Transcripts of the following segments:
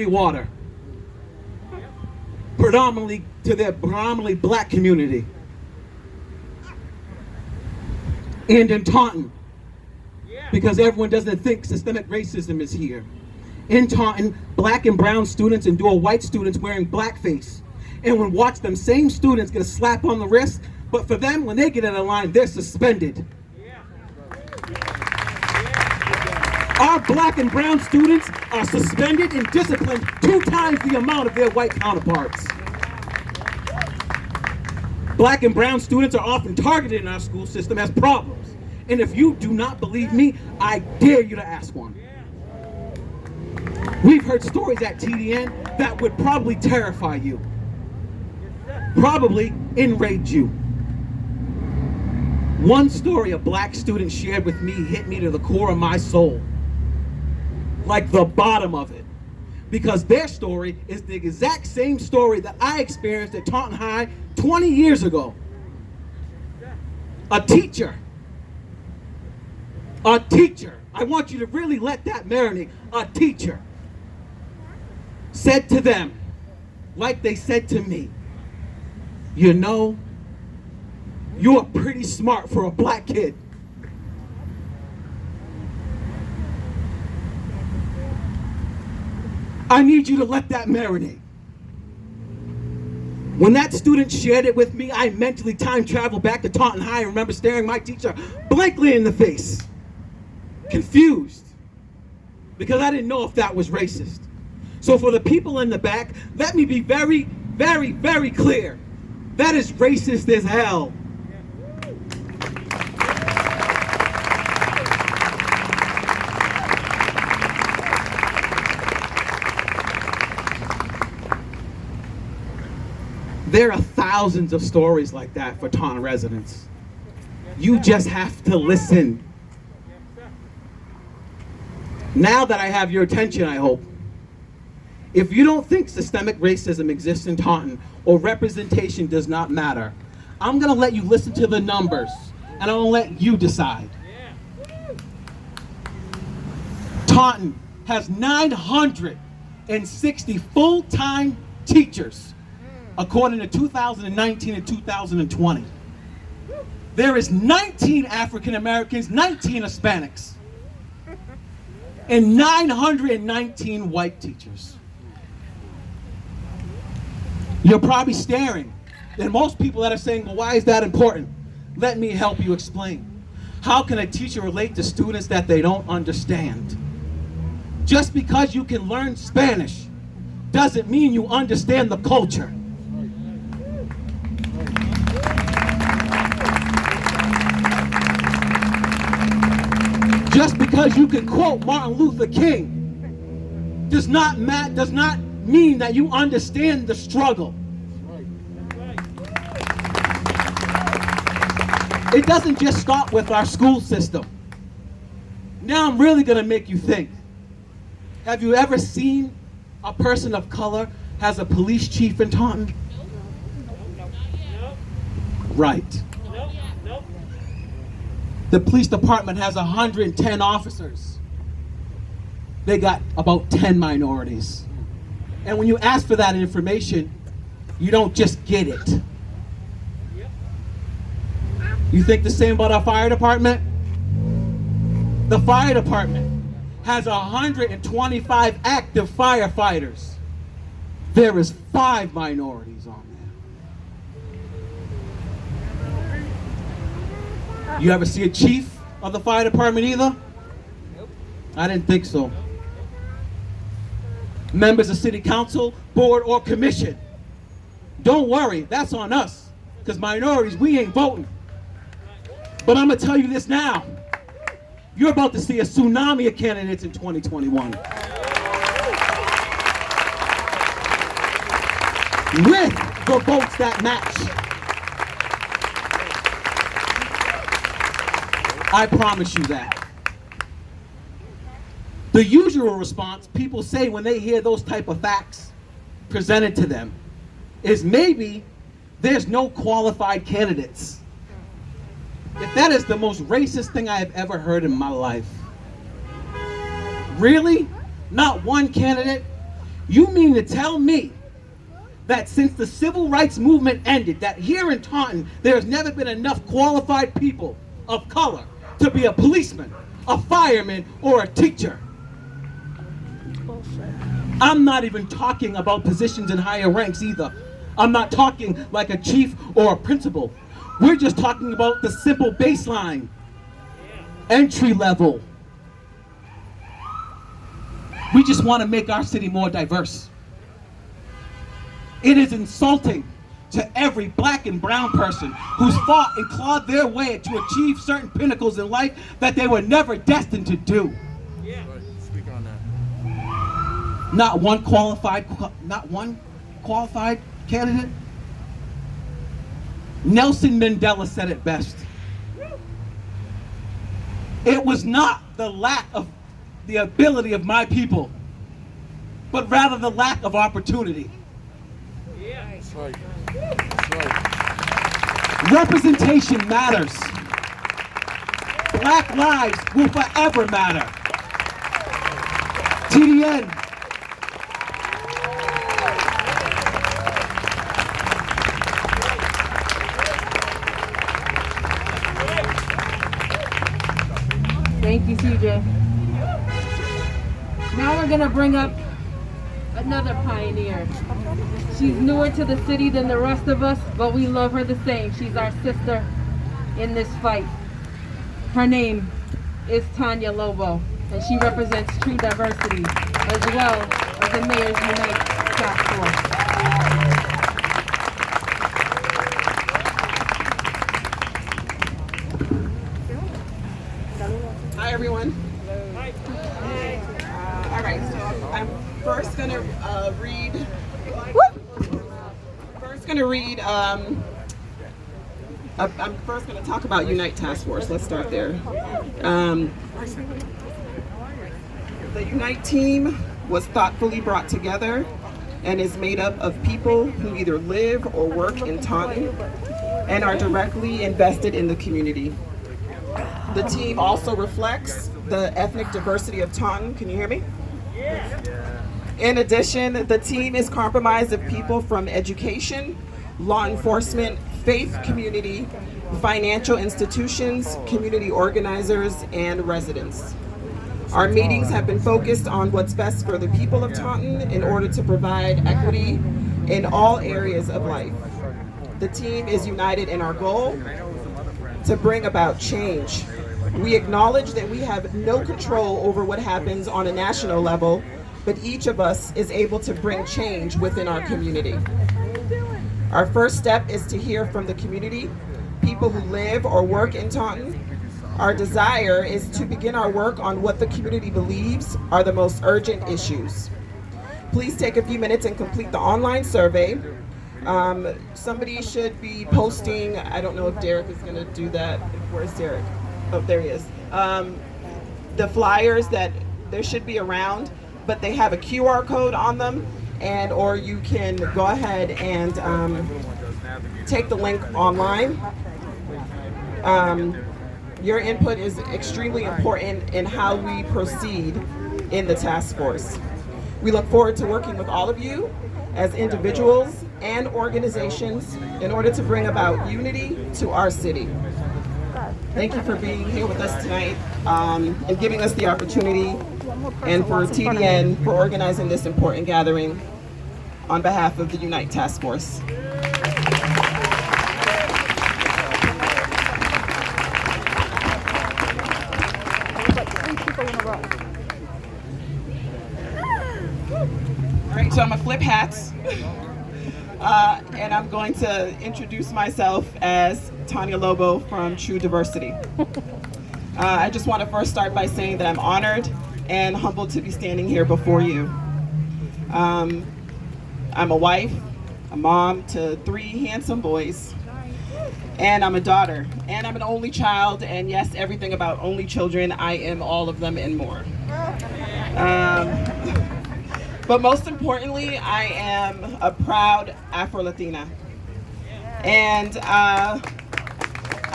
water, predominantly to their predominantly black community. And in Taunton, because everyone doesn't think systemic racism is here. In Taunton, black and brown students endure white students wearing blackface. And when watch them same students get a slap on the wrist, but for them, when they get in a line, they're suspended. Our black and brown students are suspended and disciplined 2 times the amount of their white counterparts. Black and brown students are often targeted in our school system as problems. And if you do not believe me, I dare you to ask one. We've heard stories at TDN that would probably terrify you, probably enrage you. One story a black student shared with me hit me to the core of my soul, like the bottom of it, because their story is the exact same story that I experienced at Taunton High 20 years ago. A teacher, I want you to really let that marinate. A teacher said to them, like they said to me, you know, you are pretty smart for a black kid. I need you to let that marinate. When that student shared it with me, I mentally time traveled back to Taunton High and remember staring my teacher blankly in the face, confused, because I didn't know if that was racist. So for the people in the back, let me be very, very, very clear. That is racist as hell. There are thousands of stories like that for Taunton residents. You just have to listen. Now that I have your attention, I hope, if you don't think systemic racism exists in Taunton or representation does not matter, I'm gonna let you listen to the numbers and I'm gonna let you decide. Taunton has 960 full-time teachers, according to 2019 and 2020. There is 19 African Americans, 19 Hispanics, and 919 white teachers. You're probably staring. And most people that are saying, well, why is that important? Let me help you explain. How can a teacher relate to students that they don't understand? Just because you can learn Spanish doesn't mean you understand the culture. Just because you can quote Martin Luther King does not mean that you understand the struggle. It doesn't just stop with our school system. Now I'm really going to make you think. Have you ever seen a person of color has a police chief in Taunton? Right. The police department has 110 officers. They got about 10 minorities. And when you ask for that information, you don't just get it. You think the same about our fire department? The fire department has 125 active firefighters. There is 5 minorities on there. You ever see a chief of the fire department either? I didn't think so. Members of city council, board, or commission. Don't worry, that's on us. Because minorities, we ain't voting. But I'm going to tell you this now. You're about to see a tsunami of candidates in 2021. With the votes that match. I promise you that. The usual response people say when they hear those type of facts presented to them is maybe there's no qualified candidates. If that is the most racist thing I have ever heard in my life. Really? Not one candidate? You mean to tell me that since the civil rights movement ended, that here in Taunton, there has never been enough qualified people of color to be a policeman, a fireman, or a teacher? I'm not even talking about positions in higher ranks either. I'm not talking like a chief or a principal. We're just talking about the simple baseline, entry level. We just want to make our city more diverse. It is insulting to every black and brown person who's fought and clawed their way to achieve certain pinnacles in life that they were never destined to do. Yeah. Speak on that. Not one qualified candidate. Nelson Mandela said it best. It was not the lack of the ability of my people, but rather the lack of opportunity. Yeah. That's right. That's right. Representation matters. Black lives will forever matter. TDN. Thank you, CJ. Now we're gonna bring up another pioneer. She's newer to the city than the rest of us, but we love her the same. She's our sister in this fight. Her name is Tanya Lobo, and she represents True Diversity, as well as the Mayor's Unite Task Force. Hi, everyone. Hi. All right, so I'm first gonna read. I'm first gonna talk about Unite Task Force. Let's start there. The Unite team was thoughtfully brought together and is made up of people who either live or work in Taunton and are directly invested in the community. The team also reflects the ethnic diversity of Taunton. Can you hear me? In addition, the team is comprised of people from education, law enforcement, faith community, financial institutions, community organizers, and residents. Our meetings have been focused on what's best for the people of Taunton in order to provide equity in all areas of life. The team is united in our goal to bring about change. We acknowledge that we have no control over what happens on a national level, but each of us is able to bring change within our community. Our first step is to hear from the community, people who live or work in Taunton. Our desire is to begin our work on what the community believes are the most urgent issues. Please take a few minutes and complete the online survey. Somebody should be posting, I don't know if Derek is gonna do that. Where's Derek? Oh, there he is. The flyers that there should be around, but they have a QR code on them, and or you can go ahead and take the link online. Your input is extremely important in how we proceed in the task force. We look forward to working with all of you as individuals and organizations in order to bring about unity to our city. Thank you for being here with us tonight and giving us the opportunity, and for TDN for organizing this important gathering on behalf of the Unite Task Force. All right, so I'm gonna flip hats. And I'm going to introduce myself as Tanya Lobo from True Diversity. I just want to first start by saying that I'm honored and humbled to be standing here before you. I'm a wife, a mom to 3 handsome boys, and I'm a daughter, and I'm an only child, and yes, everything about only children, I am all of them and more. But most importantly, I am a proud Afro-Latina. And I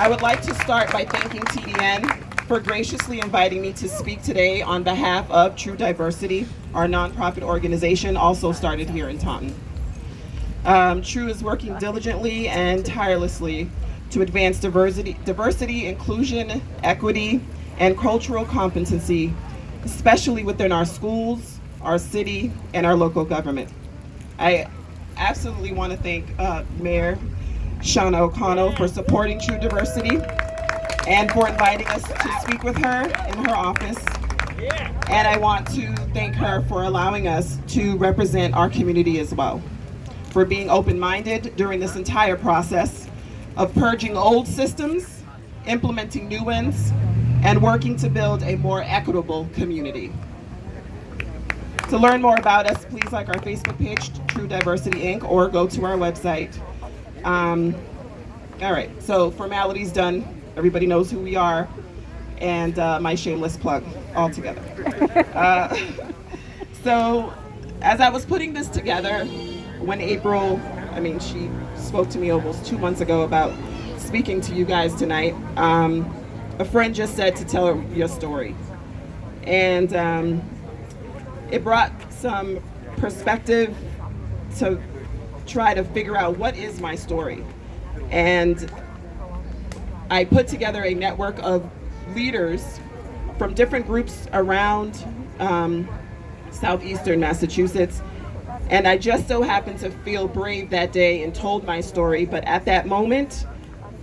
would like to start by thanking TDN for graciously inviting me to speak today on behalf of True Diversity, our nonprofit organization also started here in Taunton. True is working diligently and tirelessly to advance diversity, inclusion, equity, and cultural competency, especially within our schools, our city, and our local government. I absolutely want to thank Mayor Shauna O'Connell for supporting True Diversity and for inviting us to speak with her in her office. And I want to thank her for allowing us to represent our community as well, for being open-minded during this entire process of purging old systems, implementing new ones, and working to build a more equitable community. To learn more about us, please like our Facebook page, True Diversity Inc., or go to our website. All right, so formalities done. Everybody knows who we are, and my shameless plug all together. So as I was putting this together, when April, she spoke to me almost 2 months ago about speaking to you guys tonight, a friend just said to tell her your story. And it brought some perspective to try to figure out what is my story. And I put together a network of leaders from different groups around southeastern Massachusetts. And I just so happened to feel brave that day and told my story. But at that moment,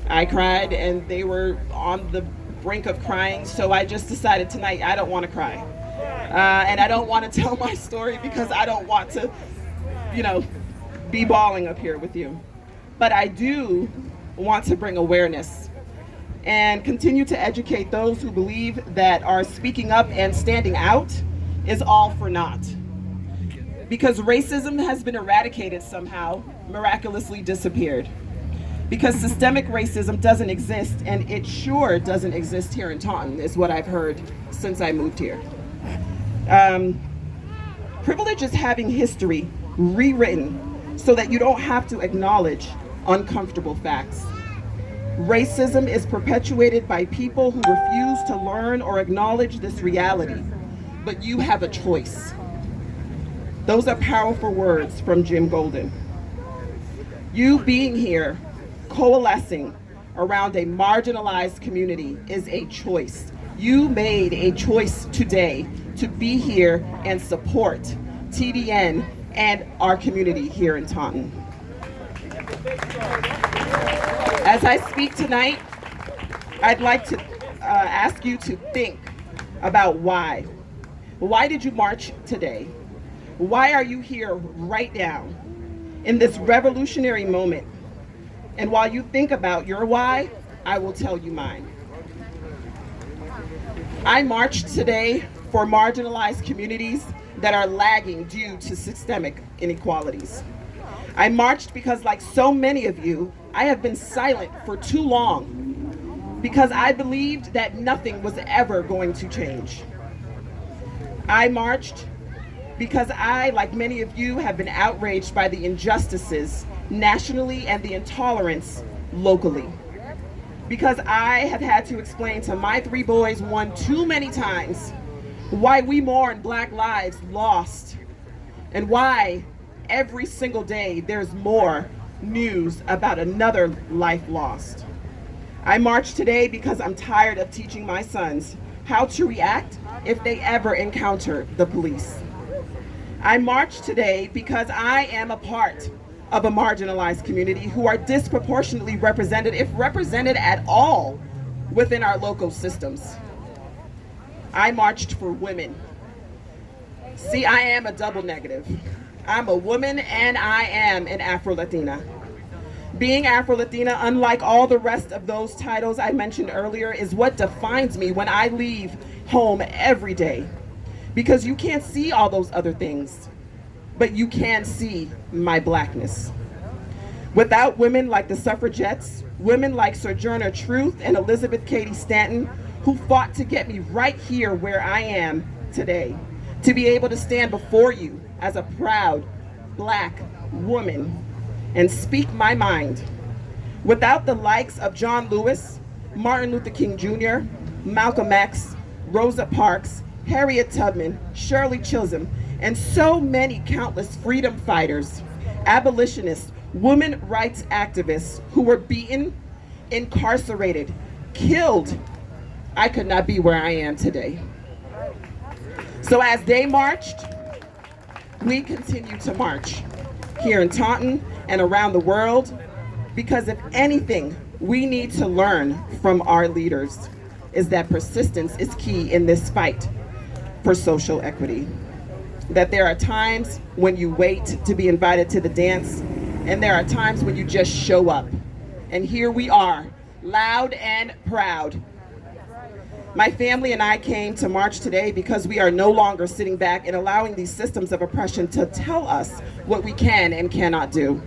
I cried and they were on the brink of crying. So I just decided tonight, I don't want to cry. And I don't want to tell my story because I don't want to, be bawling up here with you. But I do want to bring awareness and continue to educate those who believe that our speaking up and standing out is all for naught. Because racism has been eradicated somehow, miraculously disappeared. Because systemic racism doesn't exist, and it sure doesn't exist here in Taunton, is what I've heard since I moved here. Privilege is having history rewritten so that you don't have to acknowledge uncomfortable facts. Racism is perpetuated by people who refuse to learn or acknowledge this reality, but you have a choice. Those are powerful words from Jim Golden. You being here, coalescing around a marginalized community is a choice. You made a choice today to be here and support TDN and our community here in Taunton. As I speak tonight, I'd like to ask you to think about why. Why did you march today? Why are you here right now in this revolutionary moment? And while you think about your why, I will tell you mine. I marched today for marginalized communities that are lagging due to systemic inequalities. I marched because, like so many of you, I have been silent for too long because I believed that nothing was ever going to change. I marched because I, like many of you, have been outraged by the injustices nationally and the intolerance locally. Because I have had to explain to my 3 boys one too many times why we mourn Black lives lost and why every single day there's more news about another life lost. I march today because I'm tired of teaching my sons how to react if they ever encounter the police. I march today because I am a part of a marginalized community who are disproportionately represented, if represented at all, within our local systems. I marched for women. See, I am a double negative. I'm a woman and I am an Afro-Latina. Being Afro-Latina, unlike all the rest of those titles I mentioned earlier, is what defines me when I leave home every day. Because you can't see all those other things, but you can see my Blackness. Without women like the suffragettes, women like Sojourner Truth and Elizabeth Cady Stanton, who fought to get me right here where I am today, to be able to stand before you as a proud Black woman and speak my mind. Without the likes of John Lewis, Martin Luther King Jr., Malcolm X, Rosa Parks, Harriet Tubman, Shirley Chisholm, and so many countless freedom fighters, abolitionists, women rights activists who were beaten, incarcerated, killed, I could not be where I am today. So as they marched, we continue to march here in Taunton and around the world, because if anything we need to learn from our leaders is that persistence is key in this fight for social equity. That there are times when you wait to be invited to the dance, and there are times when you just show up. And here we are, loud and proud. My family and I came to march today because we are no longer sitting back and allowing these systems of oppression to tell us what we can and cannot do.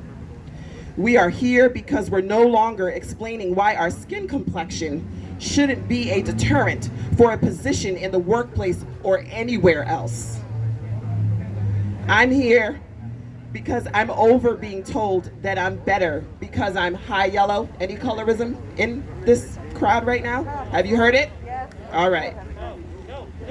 We are here because we're no longer explaining why our skin complexion shouldn't be a deterrent for a position in the workplace or anywhere else. I'm here because I'm over being told that I'm better because I'm high yellow. Any colorism in this crowd right now? Have you heard it? Yes. All right.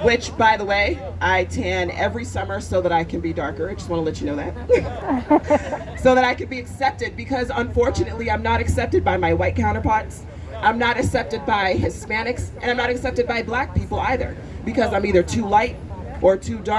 Which, by the way, I tan every summer so that I can be darker. I just want to let you know that. So that I can be accepted, because unfortunately I'm not accepted by my white counterparts. I'm not accepted by Hispanics, and I'm not accepted by black people either, because I'm either too light or too dark.